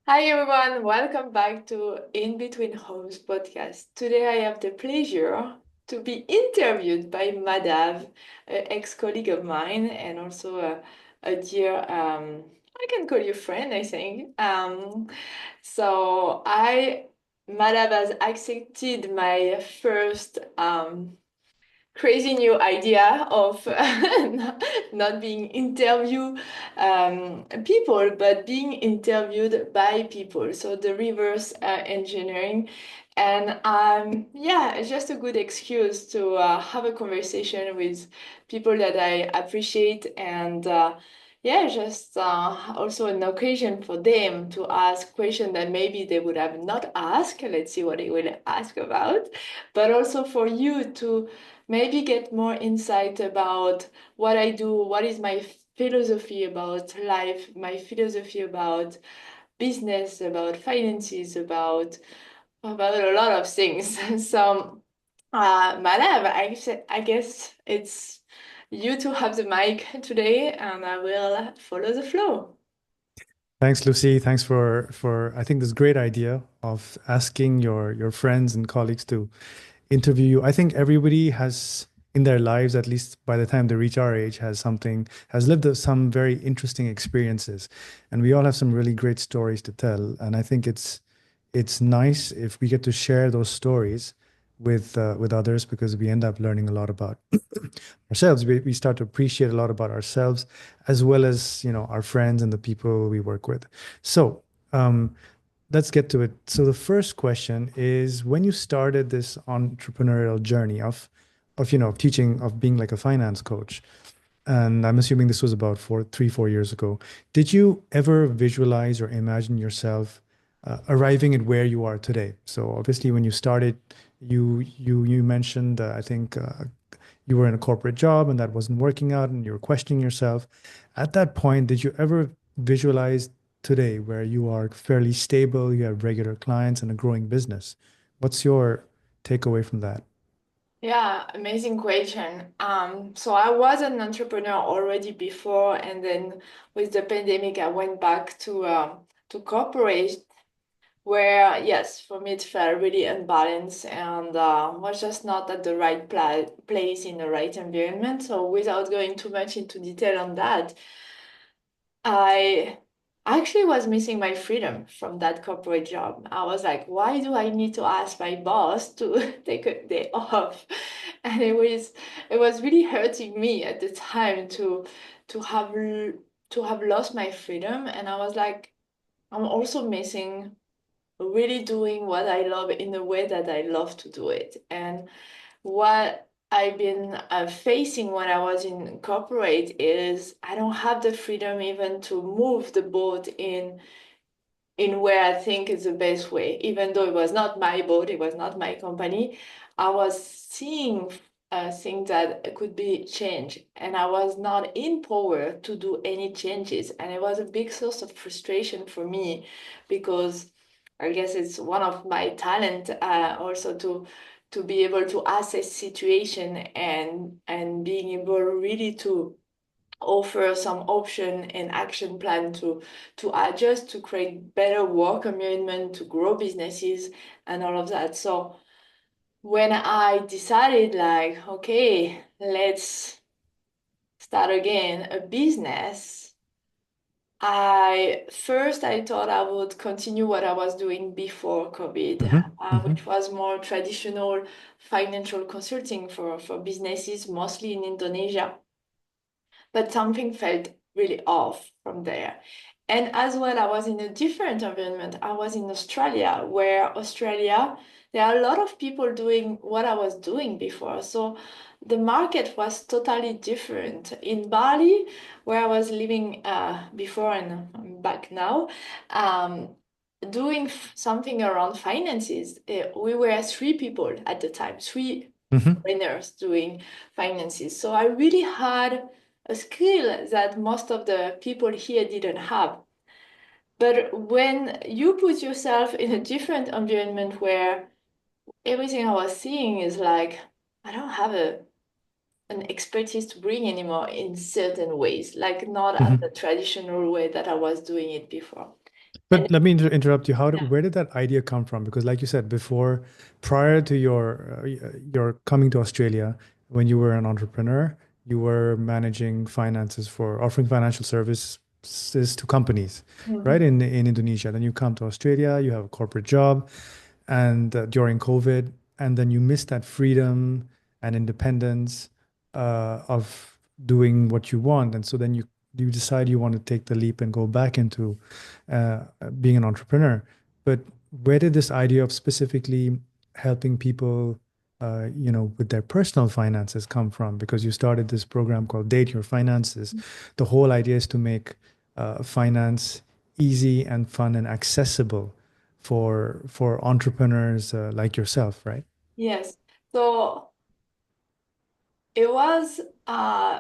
Hi everyone, welcome back to In Between Homes podcast. Today I have the pleasure to be interviewed by Madhav, an ex-colleague of mine and also a dear, I can call you friend, I think. Madhav has accepted my first crazy new idea of not being interview people, but being interviewed by people. So the reverse engineering. And yeah, it's just a good excuse to have a conversation with people that I appreciate and yeah, just also an occasion for them to ask questions that maybe they would have not asked. Let's see what they will ask about. But also for you to maybe get more insight about what I do, what is my philosophy about life, my philosophy about business, about finances, about a lot of things. So, Madhav, I guess it's you to have the mic today, and I will follow the flow. Thanks, Lucy. Thanks for I think this great idea of asking your friends and colleagues to interview you. I think everybody has in their lives, at least by the time they reach our age, has lived some very interesting experiences, and we all have some really great stories to tell. And I think it's nice if we get to share those stories with others because we end up learning a lot about ourselves. We start to appreciate a lot about ourselves as well as, our friends and the people we work with. So, um, let's get to it. So the first question is when you started this entrepreneurial journey of teaching, of being like a finance coach, and I'm assuming this was about 4 years ago. Did you ever visualize or imagine yourself arriving at where you are today? So obviously, when you started, you mentioned I think you were in a corporate job and that wasn't working out, and you were questioning yourself. At that point, did you ever visualize today where you are fairly stable, you have regular clients and a growing business? What's your takeaway from that? Yeah, amazing question. So I was an entrepreneur already before, and then with the pandemic, I went back to corporate, where yes, for me it felt really unbalanced and was just not at the right place in the right environment. So without going too much into detail on that, I actually was missing my freedom from that corporate job. I was like, why do I need to ask my boss to take a day off? And it was really hurting me at the time to have to have lost my freedom. And I was like, I'm also missing really doing what I love in the way that I love to do it. And what I've been facing when I was in corporate is I don't have the freedom even to move the boat in where I think is the best way. Even though it was not my boat, it was not my company, I was seeing things that could be changed, and I was not in power to do any changes. And it was a big source of frustration for me because I guess it's one of my talent also to be able to assess situation and being able really to offer some option and action plan to adjust to create better work environment to grow businesses and all of that. So when I decided like okay, let's start again a business, I thought I would continue what I was doing before COVID, Hmm. Hmm. which was more traditional financial consulting for businesses, mostly in Indonesia. But something felt really off from there. And as well, I was in a different environment. I was in Australia, where Australia, there are a lot of people doing what I was doing before. So the market was totally different. In Bali, where I was living before and I'm back now, um, doing something around finances, we were three people at the time, three Hmm. foreigners doing finances. So I really had a skill that most of the people here didn't have. But when you put yourself in a different environment where everything I was seeing is like, I don't have an expertise to bring anymore in certain ways, like not at the Hmm. traditional way that I was doing it before. And But let me interrupt you. yeah. Where did that idea come from? Because, like you said before, prior to your coming to Australia, when you were an entrepreneur, you were managing finances for offering financial services to companies, right? Mhm. In Indonesia. Then you come to Australia, you have a corporate job, and during COVID, and then you miss that freedom and independence of doing what you want, and so then you decide you want to take the leap and go back into uh, being an entrepreneur. But where did this idea of specifically helping people, with their personal finances come from? Because you started this program called Date Your Finances. The whole idea is to make finance easy and fun and accessible for entrepreneurs like yourself, right? Yes. So it was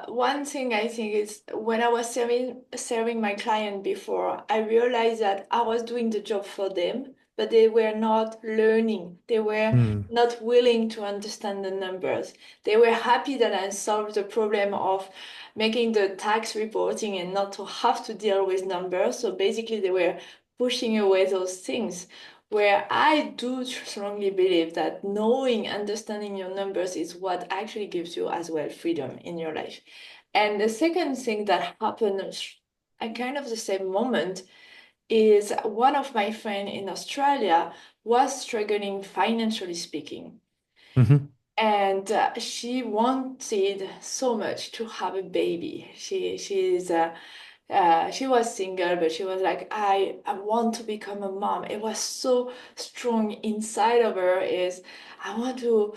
one thing I think is when I was serving my client before, I realized that I was doing the job for them, but they were not learning. They were Hmm. not willing to understand the numbers. They were happy that I solved the problem of making the tax reporting and not to have to deal with numbers. So basically, they were pushing away those things where I do strongly believe that knowing, understanding your numbers is what actually gives you as well freedom in your life. And the second thing that happened at kind of the same moment is one of my friends in Australia was struggling financially speaking. Hmm. And she wanted so much to have a baby. She was single, but she was like, I want to become a mom. It was so strong inside of her is I want to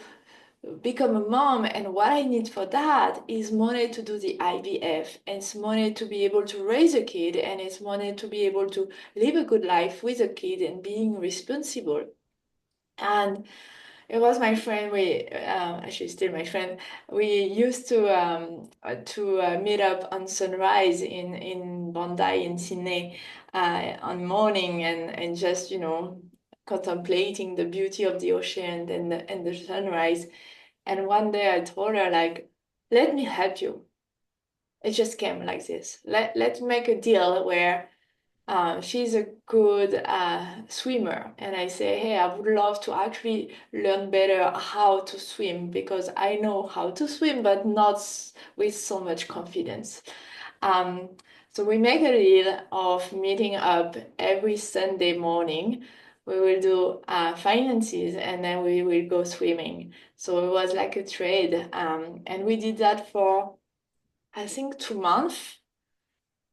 become a mom, and what I need for that is money to do the IVF, and it's money to be able to raise a kid, and it's money to be able to live a good life with a kid and being responsible. And it was my friend. Actually still my friend. We used to meet up on sunrise in Bondi in Sydney on morning and just contemplating the beauty of the ocean and the sunrise. And one day I told her like, let me help you. It just came like this. Let's make a deal where she's a good swimmer, and I say, hey, I would love to actually learn better how to swim because I know how to swim, but not with so much confidence. Um, so we make a deal of meeting up every Sunday morning. We will do finances and then we will go swimming. So it was like a trade, and we did that for I think 2 months.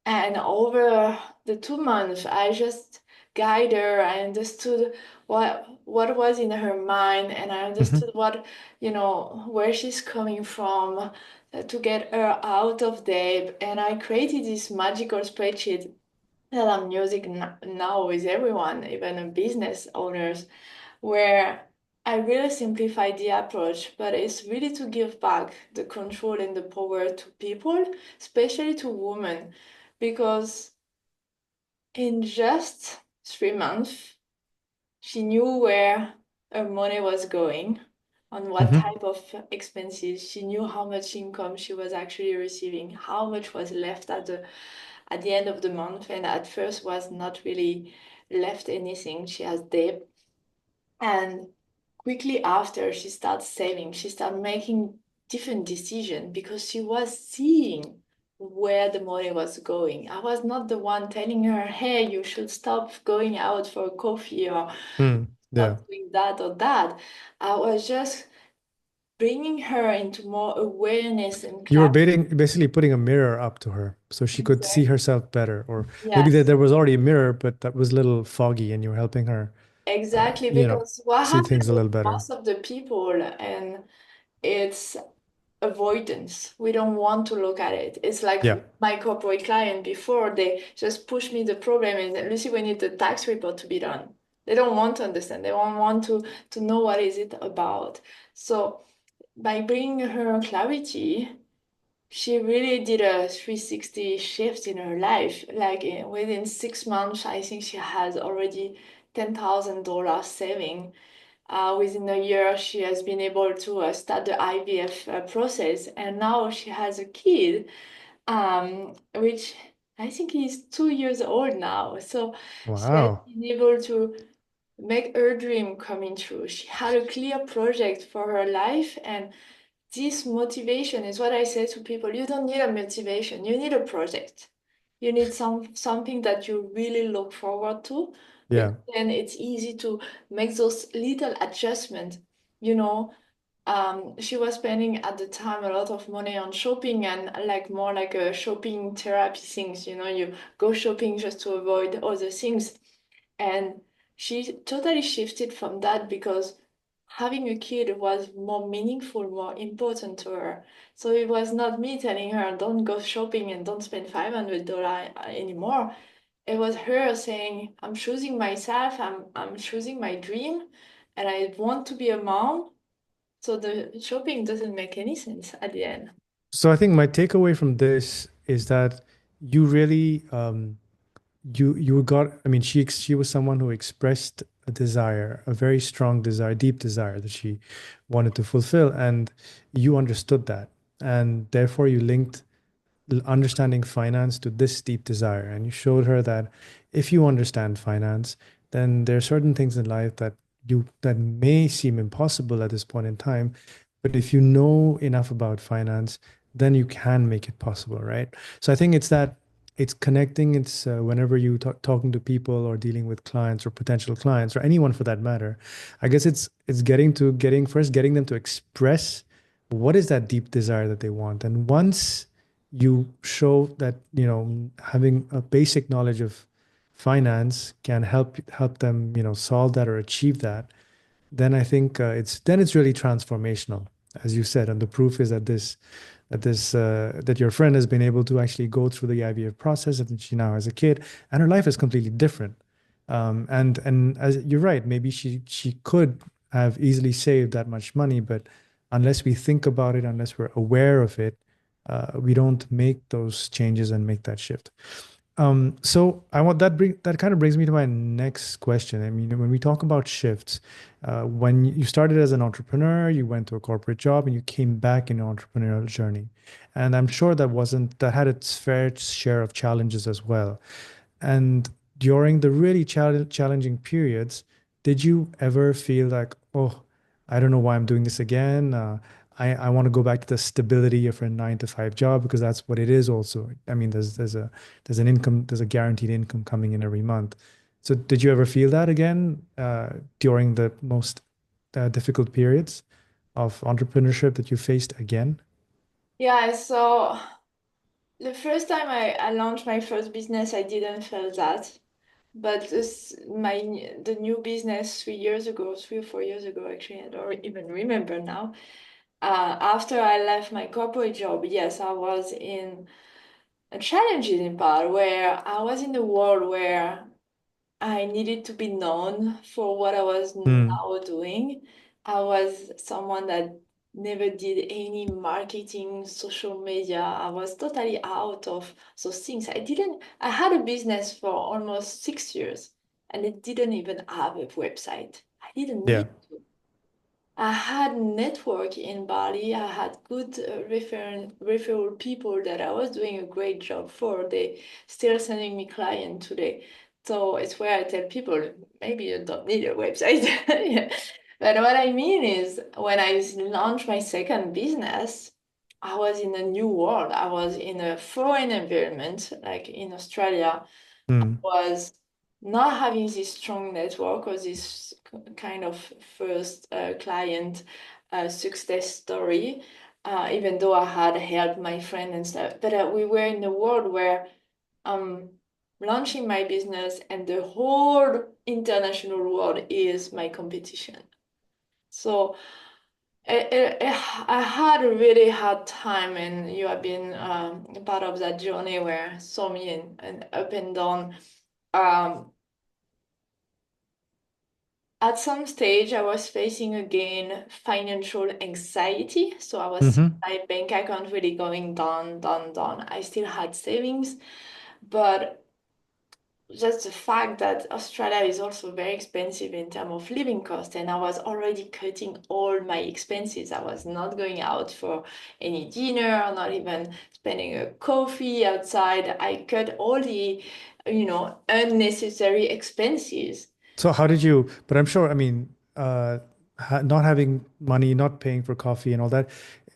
And over the 2 months, I just guided her. I understood what was in her mind, and I understood Hmm. where she's coming from to get her out of debt. And I created this magical spreadsheet that I'm using now with everyone, even business owners, where I really simplify the approach, but it's really to give back the control and the power to people, especially to women, because in just 3 months, she knew where her money was going, on what Hmm. type of expenses. She knew how much income she was actually receiving, how much was left at the end of the month, and at first was not really left anything. She has debt. And quickly after, she started saving. She started making different decisions because she was seeing where the money was going. I was not the one telling her, hey, you should stop going out for coffee or Hmm. Yeah. stop doing that or that. I was just bringing her into more awareness and You were clarity. basically putting a mirror up to her so she could see Exactly. herself better. Or maybe Yes, there was already a mirror, but that was a little foggy and you were helping her, exactly. Because what see happens things a with little better. most of the people, and it's avoidance. We don't want to look at it. It's like Yeah. my corporate client before, they just push me the problem and Lucy, we need the tax report to be done. They don't want to understand. They don't want to know what is it about. So by bringing her clarity, she really did a 360 shift in her life. Like within 6 months, I think she has already $10,000 saving. Within a year, she has been able to start the IVF process, and now she has a kid, which I think he's 2 years old now. So she has Wow. been able to make her dream coming true. She had a clear project for her life, and this motivation is what I say to people. You don't need a motivation, you need a project. You need something that you really look forward to, Yeah. because then it's easy to make those little adjustments. You know, she was spending at the time a lot of money on shopping and like more like a shopping therapy things. You go shopping just to avoid other things. And she totally shifted from that because having a kid was more meaningful, more important to her. So it was not me telling her, don't go shopping and don't spend $500 anymore. It was her saying, I'm choosing myself, I'm choosing my dream, and I want to be a mom. So the shopping doesn't make any sense at the end. So I think my takeaway from this is that you really you got, I mean, she was someone who expressed a desire, a very strong desire, deep desire that she wanted to fulfill, and you understood that, and therefore you linked understanding finance to this deep desire, and you showed her that if you understand finance, then there are certain things in life that may seem impossible at this point in time, but if you know enough about finance, then you can make it possible, right? So I think it's connecting. It's whenever you talking to people or dealing with clients or potential clients or anyone for that matter, I guess it's getting them to express what is that deep desire that they want. And once you show that, having a basic knowledge of finance can help them, solve that or achieve that, then I think it's really transformational, as you said. And the proof is that your friend has been able to actually go through the IVF process, and she now has a kid, and her life is completely different. And as you're right, maybe she could have easily saved that much money, but unless we think about it, unless we're aware of it, we don't make those changes and make that shift. So I want that kind of brings me to my next question. I mean, when we talk about shifts, when you started as an entrepreneur, you went to a corporate job and you came back in your entrepreneurial journey. And I'm sure that had its fair share of challenges as well. And during the really challenging periods, did you ever feel like, oh, I don't know why I'm doing this again? I want to go back to the stability of a 9 to 5 job, because that's what it is also. I mean, there's an income, there's a guaranteed income coming in every month. So did you ever feel that again during the most difficult periods of entrepreneurship that you faced again? Yeah, so the first time I launched my first business, I didn't feel that. But the new business 3 years ago, 3 or 4 years ago, actually, I don't even remember now. After I left my corporate job, yes, I was in a challenging part where I was in a world where I needed to be known for what I was Hmm. now doing. I was someone that never did any marketing, social media. I was totally out of those things. I had a business for almost 6 years and it didn't even have a website. I didn't Yeah. need to. I had network in Bali. I had good referral people that I was doing a great job for. They still sending me client today. So it's where I tell people maybe you don't need a website. Yeah. But what I mean is when I launched my second business, I was in a new world. I was in a foreign environment, like in Australia, Hmm. was not having this strong network or this kind of first client success story, even though I had helped my friend and stuff. But we were in a world where I'm launching my business and the whole international world is my competition. So I had a really hard time, and you have been a part of that journey where saw me and up and down. Um, At some stage, I was facing again financial anxiety. So I was Mm-hmm. my bank account really going down, down, down. I still had savings, but just the fact that Australia is also very expensive in terms of living cost, and I was already cutting all my expenses. I was not going out for any dinner, not even spending a coffee outside. I cut all the, unnecessary expenses. So how did you, but I'm sure, I mean, not having money, not paying for coffee and all that,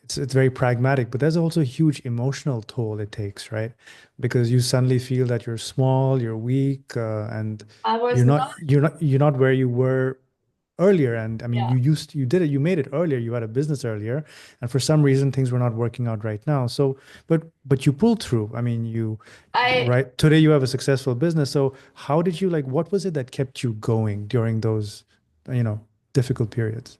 it's very pragmatic, but there's also a huge emotional toll it takes, right? Because you suddenly feel that you're small, you're weak, and I was not, you're not where you were earlier. And I mean, yeah. you made it earlier, you had a business earlier, and for some reason things were not working out right now. So, but you pulled through. I mean, I right, today you have a successful business. So how did you like, what was it that kept you going during those, you know, difficult periods?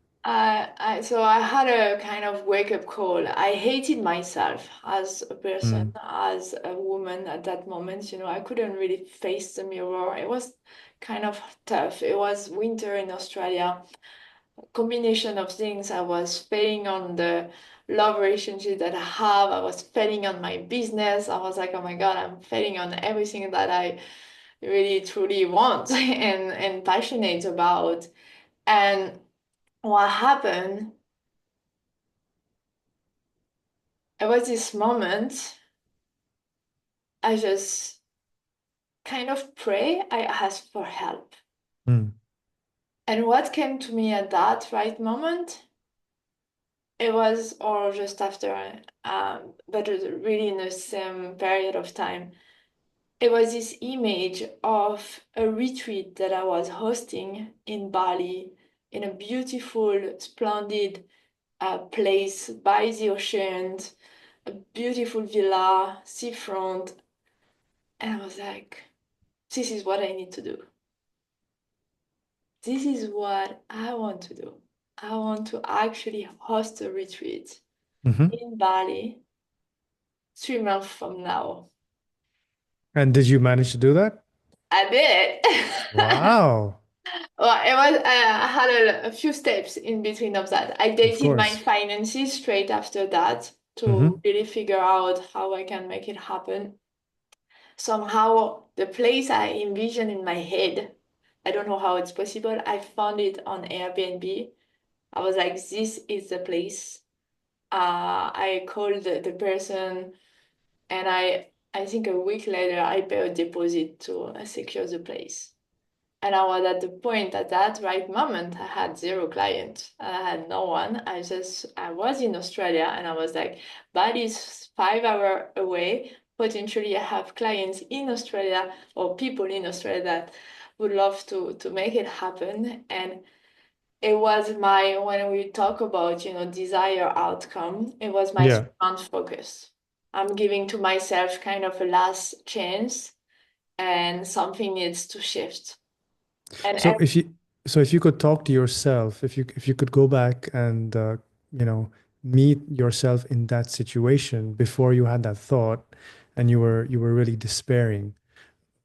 so I had a kind of wake-up call. I hated myself as a person, Mm, as a woman at that moment. I couldn't really face the mirror. It was kind of tough. It was winter in Australia. Combination of things. I was failing on the love relationship that I have. I was failing on my business. I was like, oh my God, I'm failing on everything that I really truly want and passionate about. And what happened? It was this moment I just kind of pray. I asked for help. mm, And what came to me at that right moment, it was, or just after, but it was really in the same period of time. It was this image of a retreat that I was hosting in Bali, in a beautiful, splendid place by the ocean, a beautiful villa, seafront. And I was like, this is what I need to do. This is what I want to do. I want to actually host a retreat hmm. in Bali 3 months from now. And did you manage to do that? I did it. Wow, Well, it was I had a few steps in between of that. I of dated my course. finances straight after that to Hmm. really figure out how I can make it happen. Somehow, the place I envisioned in my head, I don't know how it's possible. I found it on Airbnb. I was like, this is the place. I called the person, and I think a week later I paid a deposit to secure the place. And I was at the point at that right moment, I had zero clients. I had no one. I was in Australia and I was like, Bali's 5 hours away. Potentially, I have clients in Australia or people in Australia that would love to make it happen. And it was when we talk about, desire outcome, it was my Yeah. 3 month focus. I'm giving to myself kind of a last chance and something needs to shift. And So if you could talk to yourself, if you could go back and you know, meet yourself in that situation before you had that thought and you were really despairing,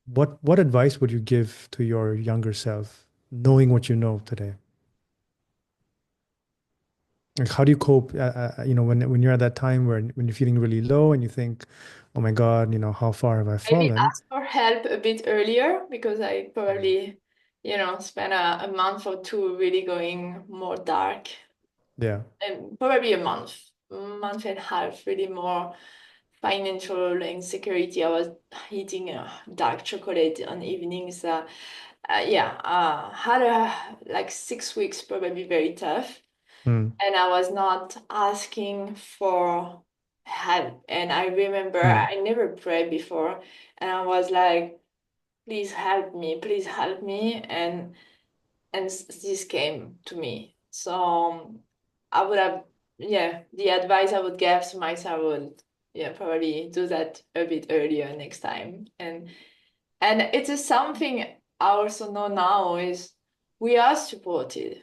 what advice would you give to your younger self, knowing what you know today? Like how do you cope, when you're at that time where when you're feeling really low and you think, oh my God, how far have I maybe fallen? ask for help a bit earlier because I Mm. probably, spent a month or two really going more dark Yeah. and probably month and a half, really more financial insecurity. I was eating dark chocolate on evenings. Had like 6 weeks, probably very tough. Mm. And I was not asking for help. And I remember Mm. I never prayed before, and I was like, please help me." And this came to me. So I would have, yeah, the advice I would give to myself would, yeah, probably do that a bit earlier next time. And it is something I also know now is we are supported.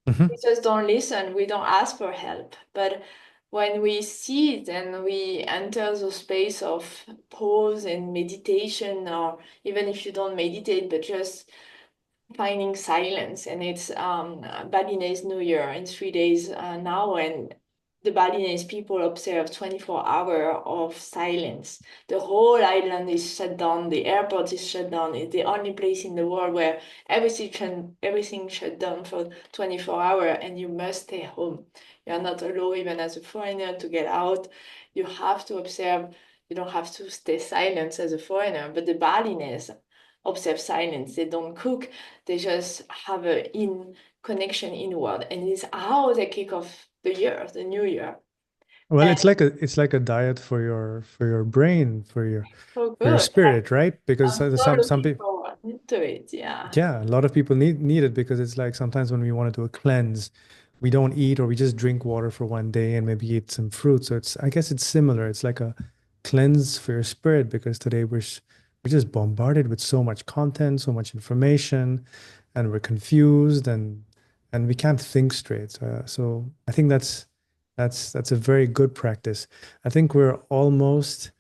We Hmm. just don't listen, we don't ask for help. But when we see it and we enter the space of pause and meditation, or even if you don't meditate, but just finding silence, and it's Balinese New Year in 3 days now, and the Balinese people observe 24 hours of silence. The whole island is shut down. The airport is shut down. It's the only place in the world where everything shut down for 24 hours, and you must stay home. You're not allowed, even as a foreigner, to get out. You have to observe. You don't have to stay silent as a foreigner. But the Balinese observe silence. They don't cook. They just have a in connection inward, and it's how they kick off the year, the new year. Well, And it's like a diet for your brain, so for your good. spirit, right? Because I'm so some looking people, forward to it. Yeah. yeah, a lot of people need it because it's like sometimes when we want to do a cleanse, we don't eat or we just drink water for one day and maybe eat some fruit. So it's I guess it's similar. It's like a cleanse for your spirit because today we're just bombarded with so much content, so much information, and we're confused and we can't think straight. So I think that's a very good practice. I think we're almost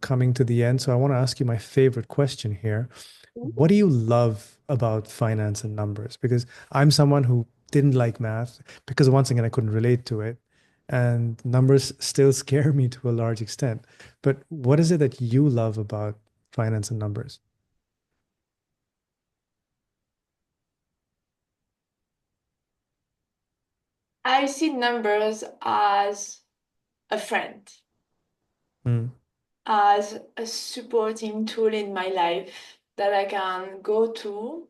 coming to the end. So I want to ask you my favorite question here. What do you love about finance and numbers? Because I'm someone who didn't like math because once again, I couldn't relate to it. And numbers still scare me to a large extent. But what is it that you love about finance and numbers? I see numbers as a friend, Mm, as a supporting tool in my life that I can go to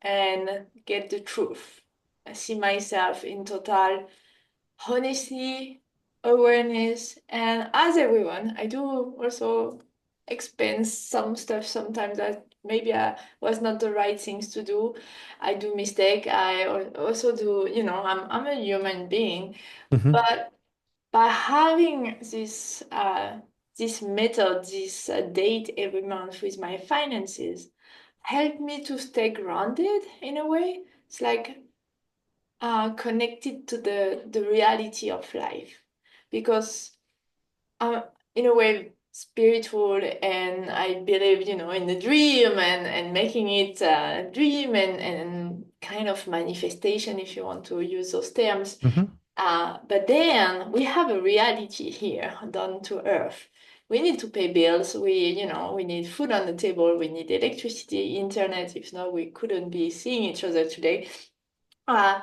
and get the truth. I see myself in total honesty, awareness, and as everyone, I do also expense some stuff sometimes that maybe I was not the right things to do. I do mistake. I also do, I'm a human being, hmm but by having this method, this date every month with my finances, help me to stay grounded in a way. It's like connected to the reality of life, because I'm in a way spiritual, and I believe, in the dream, and making it a dream, and kind of manifestation, if you want to use those terms. hmm But then we have a reality here down to earth. We need to pay bills. We need food on the table. We need electricity, internet. If not, we couldn't be seeing each other today. Uh,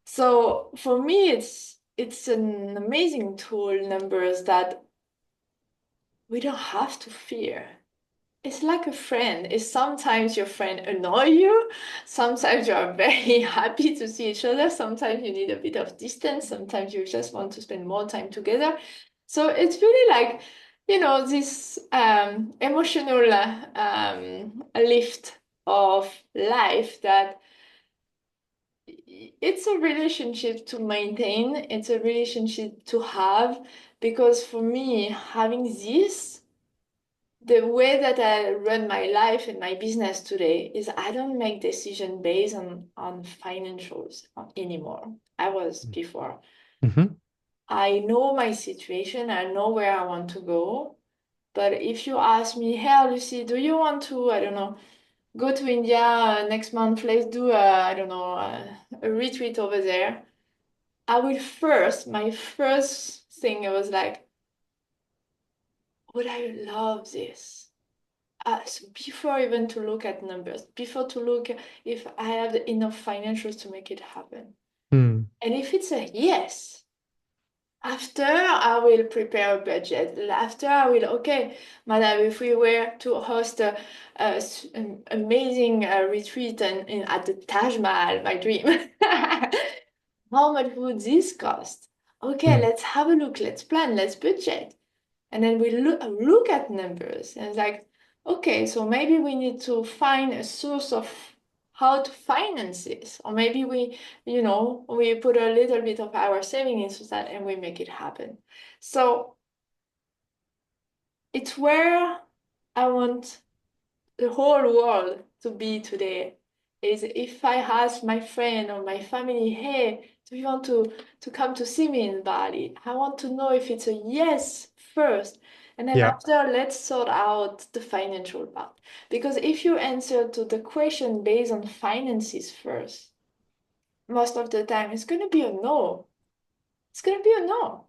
so for me, it's an amazing tool, numbers, that we don't have to fear. It's like a friend. It's sometimes your friend annoy you. Sometimes you are very happy to see each other. Sometimes you need a bit of distance. Sometimes you just want to spend more time together. So it's really like, this emotional lift of life, that it's a relationship to maintain. It's a relationship to have, because for me, having this, the way that I run my life and my business today is I don't make decisions based on financials anymore. I was before. hmm I know my situation. I know where I want to go. But if you ask me, hey, Lucy, do you want to, I don't know, go to India next month? Let's do I don't know, a retreat over there. My first thing was like, would I love this? So before even to look at numbers, before to look if I have enough financials to make it happen. Mm. And if it's a yes, after I will prepare a budget. After I will, okay, Madam, if we were to host an amazing retreat at the Taj Mahal, my dream, how much would this cost? Okay, Mm. let's have a look, let's plan, let's budget. And then we look at numbers, and it's like, okay, so maybe we need to find a source of how to finance this. Or maybe we put a little bit of our saving into that and we make it happen. So it's where I want the whole world to be today. Is if I ask my friend or my family, hey, do you want to come to see me in Bali? I want to know if it's a yes first. And then Yeah. after, let's sort out the financial part. Because if you answer to the question based on finances first, most of the time it's going to be a no. it's gonna be a no.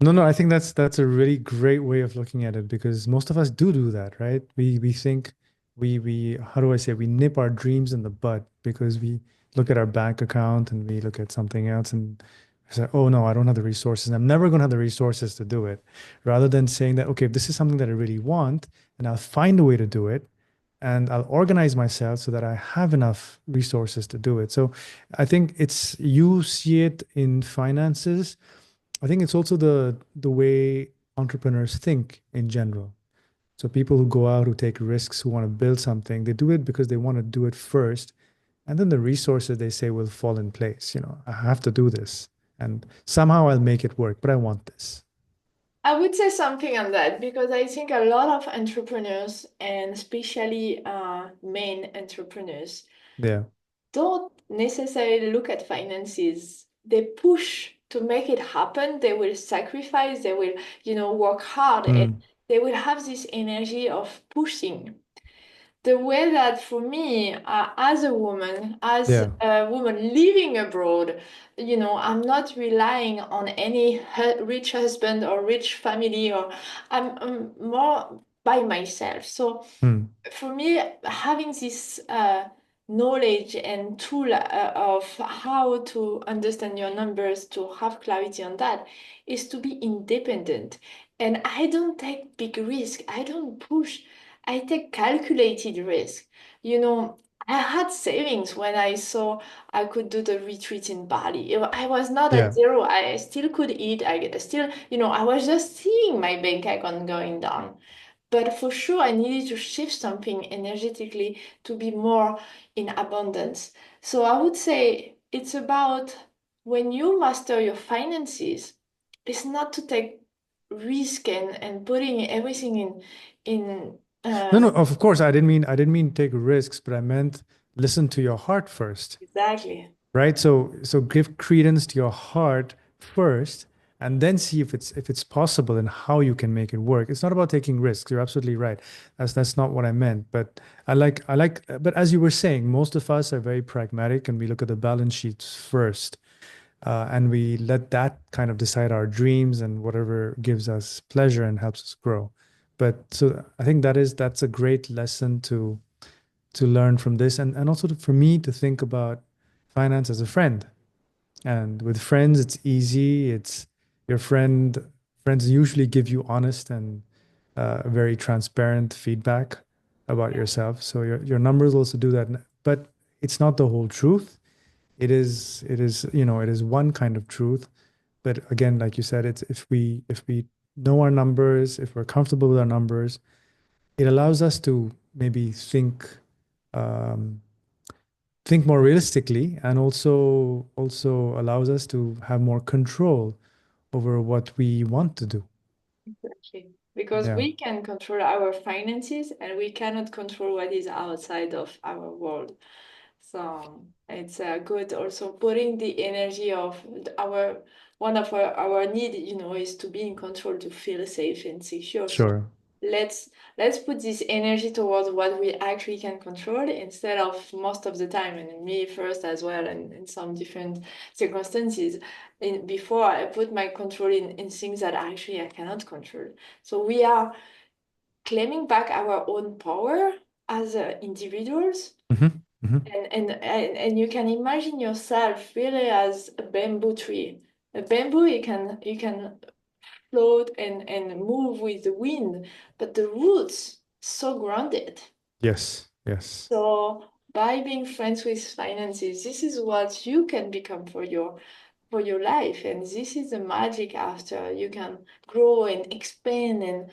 No, no, I think that's a really great way of looking at it because most of us do that, right? We think we how do I say we nip our dreams in the bud because we look at our bank account and we look at something else and say, oh no, I don't have the resources. I'm never going to have the resources to do it. Rather than saying that, okay, if this is something that I really want, and I'll find a way to do it, and I'll organize myself so that I have enough resources to do it. So I think it's you see it in finances. I think it's also the way entrepreneurs think in general. So people who go out, who take risks, who want to build something, they do it because they want to do it first, and then the resources they say will fall in place. You know, I have to do this, and somehow I'll make it work, but I want this. I would say something on that because I think a lot of entrepreneurs, and especially main entrepreneurs, Yeah. don't necessarily look at finances. They push to make it happen. They will sacrifice, they will, work hard, and Mm, they will have this energy of pushing. The way that for me, as yeah. a woman living abroad, I'm not relying on any rich husband or rich family, or I'm more by myself. So Mm, for me, having this knowledge and tool of how to understand your numbers, to have clarity on that, is to be independent. And I don't take big risk. I don't push. I take calculated risk. You know, I had savings when I saw I could do the retreat in Bali. I was not at yeah. zero. I still could eat. I still, I was just seeing my bank account going down. But for sure, I needed to shift something energetically to be more in abundance. So I would say it's about when you master your finances, it's not to take risk and putting everything in No, no, of course, I didn't mean take risks, but I meant listen to your heart first. exactly. Right? So give credence to your heart first, and then see if it's possible and how you can make it work. It's not about taking risks. You're absolutely right. That's not what I meant. But I like. But as you were saying, most of us are very pragmatic, and we look at the balance sheets first, and we let that kind of decide our dreams and whatever gives us pleasure and helps us grow. But so I think that's a great lesson to learn from this and also for me to think about finance as a friend. And with friends, it's easy. It's your friends usually give you honest and very transparent feedback about Yeah. yourself. So your numbers also do that. But it's not the whole truth. It is one kind of truth. But again, like you said, it's if we know our numbers, if we're comfortable with our numbers, it allows us to maybe um, think more realistically and also allows us to have more control over what we want to do. Exactly. Because Yeah, we can control our finances and we cannot control what is outside of our world. So it's good also putting the energy of our one of our need, is to be in control, to feel safe and secure. So sure. let's let's put this energy towards what we actually can control instead of most of the time, and me first as well, and in some different circumstances. Before I put my control in things that actually I cannot control. So we are claiming back our own power as individuals, Hmm. Hmm. and you can imagine yourself really as a bamboo tree. A bamboo, you can float and move with the wind, but the roots so grounded. Yes, yes. So by being friends with finances, this is what you can become for your life, and this is the magic after you can grow and expand and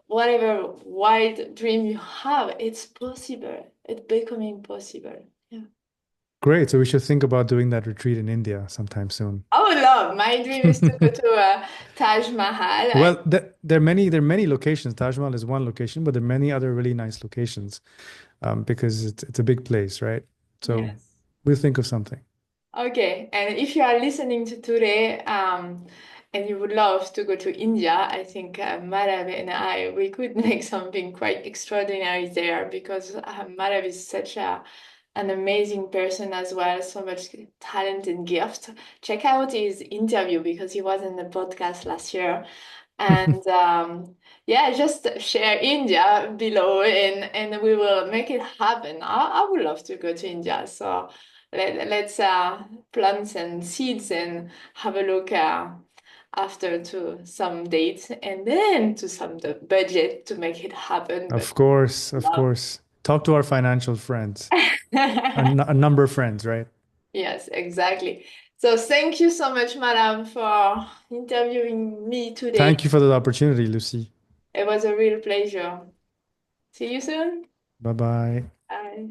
whatever wild dream you have, it's possible. It's becoming possible. Yeah. Great. So we should think about doing that retreat in India sometime soon. I would love. My dream is to go to Taj Mahal. And Well, there are many locations. Taj Mahal is one location, but there are many other really nice locations because it's a big place, right? So yes. we'll think of something. Okay. And if you are listening to today, and you would love to go to India, I think Madhav and we could make something quite extraordinary there because Madhav is such a an amazing person as well, so much talent and gift. Check out his interview because he was in the podcast last year. And yeah, just share India below and we will make it happen. I would love to go to India. So let's plant some seeds and have a look after to some dates and then to some the budget to make it happen. But Of course, of love. course. Talk to our financial friends, a number of friends, right? Yes, exactly. So thank you so much, Madam, for interviewing me today. Thank you for the opportunity, Lucy. It was a real pleasure. See you soon. Bye bye. Bye.